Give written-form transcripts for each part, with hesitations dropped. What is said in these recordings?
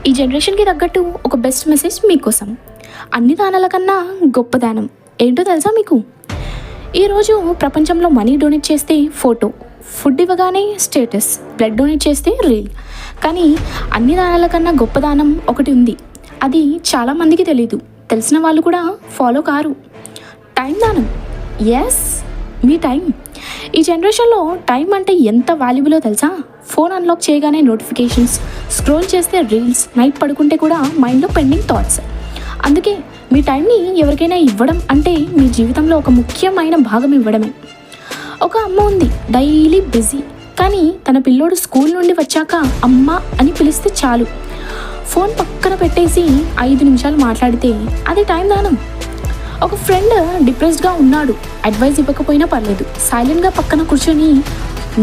ఈ జనరేషన్కి తగ్గట్టు ఒక బెస్ట్ మెసేజ్ మీకోసం. అన్ని దానాల కన్నా గొప్ప దానం ఏంటో తెలుసా మీకు? ఈరోజు ప్రపంచంలో మనీ డొనేట్ చేస్తే ఫోటో, ఫుడ్ ఇవ్వగానే స్టేటస్, బ్లడ్ డొనేట్ చేస్తే రీల్. కానీ అన్ని దానాల కన్నా గొప్ప దానం ఒకటి ఉంది. అది చాలామందికి తెలీదు, తెలిసిన వాళ్ళు కూడా ఫాలో కారు. టైం దానం. ఎస్, మీ టైం. ఈ జనరేషన్లో టైం అంటే ఎంత వాల్యుబులో తెలుసా? ఫోన్ అన్లాక్ చేయగానే నోటిఫికేషన్స్, స్క్రోల్ చేస్తే రీల్స్, నైట్ పడుకుంటే కూడా మైండ్లో పెండింగ్ థాట్స్. అందుకే మీ టైంని ఎవరికైనా ఇవ్వడం అంటే మీ జీవితంలో ఒక ముఖ్యమైన భాగం ఇవ్వడమే. ఒక అమ్మ ఉంది, డైలీ బిజీ, కానీ తన పిల్లోడు స్కూల్ నుండి వచ్చాక అమ్మ అని పిలిస్తే చాలు, ఫోన్ పక్కన పెట్టేసి 5 నిమిషాలు మాట్లాడితే అది టైం దానం. ఒక ఫ్రెండ్ డిప్రెస్డ్గా ఉన్నాడు, అడ్వైస్ ఇవ్వకపోయినా పర్లేదు, సైలెంట్గా పక్కన కూర్చొని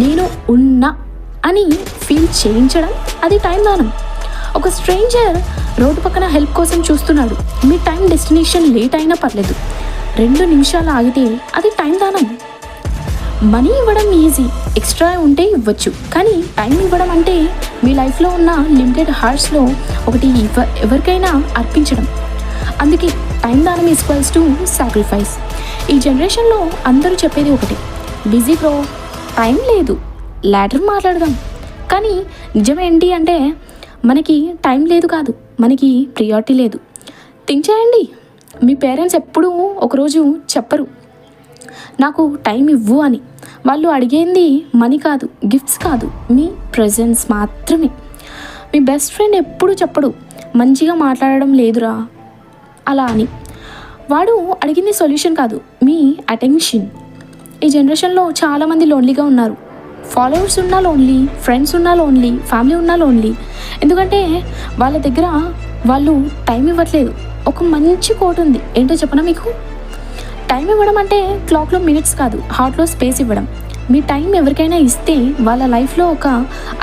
నేను ఉన్నా అని ఫీల్ చేయించడం అది టైం దానం. ఒక స్ట్రేంజర్ రోడ్డు పక్కన హెల్ప్ కోసం చూస్తున్నాడు, మీ టైం డెస్టినేషన్ లేట్ అయినా పర్లేదు, 2 నిమిషాలు ఆగితే అది టైం దానం. మనీ ఇవ్వడం ఈజీ, ఎక్స్ట్రా ఉంటే ఇవ్వచ్చు, కానీ టైం ఇవ్వడం అంటే మీ లైఫ్లో ఉన్న లిమిటెడ్ హార్స్లో ఒకటి ఎవరికైనా అర్పించడం. అందుకే టైం దానం ఈక్వల్స్ టు సాక్రిఫైస్. ఈ జనరేషన్లో అందరూ చెప్పేది ఒకటి, బిజీ బ్రో, టైం లేదు, లాటర్ మాట్లాడదాం. కానీ నిజం ఏంటి అంటే మనకి టైం లేదు కాదు, మనకి ప్రియారిటీ లేదు. థింక్ చేయండి, మీ పేరెంట్స్ ఎప్పుడూ ఒకరోజు చెప్పరు నాకు టైం ఇవ్వు అని. వాళ్ళు అడిగేది మనీ కాదు, గిఫ్ట్స్ కాదు, మీ ప్రెజెన్స్ మాత్రమే. మీ బెస్ట్ ఫ్రెండ్ ఎప్పుడు చెప్పడు మంచిగా మాట్లాడడం లేదురా అలా అని. వాడు అడిగింది సొల్యూషన్ కాదు, మీ అటెన్షన్. ఈ జనరేషన్లో చాలామంది లోన్లీగా ఉన్నారు. ఫాలోవర్స్ ఉన్నా లోన్లీ, ఫ్రెండ్స్ ఉన్నా లోన్లీ, ఫ్యామిలీ ఉన్నా లోన్లీ. ఎందుకంటే వాళ్ళ దగ్గర వాళ్ళు టైం ఇవ్వట్లేదు. ఒక మంచి కోట్ ఉంది, ఏంటో చెప్పనా మీకు? టైం ఇవ్వడం అంటే క్లాక్లో మినిట్స్ కాదు, హార్ట్లో స్పేస్ ఇవ్వడం. మీ టైం ఎవరికైనా ఇస్తే వాళ్ళ లైఫ్లో ఒక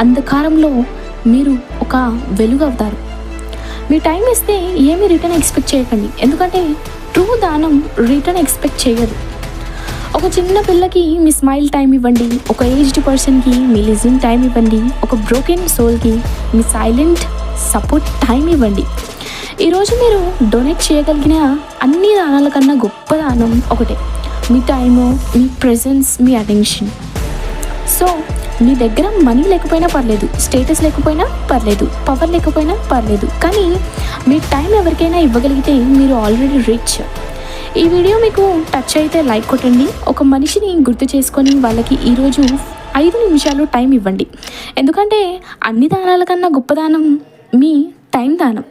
అంధకారంలో మీరు ఒక వెలుగు అవుతారు. మీ టైం ఇస్తే ఏమీ రిటర్న్ ఎక్స్పెక్ట్ చేయకండి, ఎందుకంటే ట్రూ దానం రిటర్న్ ఎక్స్పెక్ట్ చేయదు. ఒక చిన్న పిల్లకి మీ స్మైల్ టైం ఇవ్వండి, ఒక ఏజ్డ్ పర్సన్కి మీ లిజనింగ్ టైం ఇవ్వండి, ఒక బ్రోకెన్ సోల్కి మీ సైలెంట్ సపోర్ట్ టైం ఇవ్వండి. ఈరోజు మీరు డొనేట్ చేయగలిగిన అన్ని దానాల కన్నా గొప్ప దానం ఒకటే, మీ టైము, మీ ప్రెజెన్స్, మీ అటెన్షన్. సో మీ దగ్గర మనీ లేకపోయినా పర్లేదు, స్టేటస్ లేకపోయినా పర్లేదు, పవర్ లేకపోయినా పర్లేదు, కానీ మీ టైం ఎవరికైనా ఇవ్వగలిగితే మీరు ఆల్రెడీ రిచ్. ఈ వీడియో మీకు టచ్ అయితే లైక్ కొట్టండి. ఒక మనిషిని గుర్తు చేసుకొని వాళ్ళకి ఈరోజు 5 నిమిషాలు టైం ఇవ్వండి. ఎందుకంటే అన్ని దానాల కన్నా గొప్ప దానం మీ టైం దానం.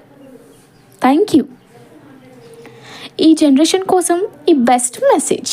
Thank you. ఈ జనరేషన్ కోసం ఈ బెస్ట్ మెసేజ్.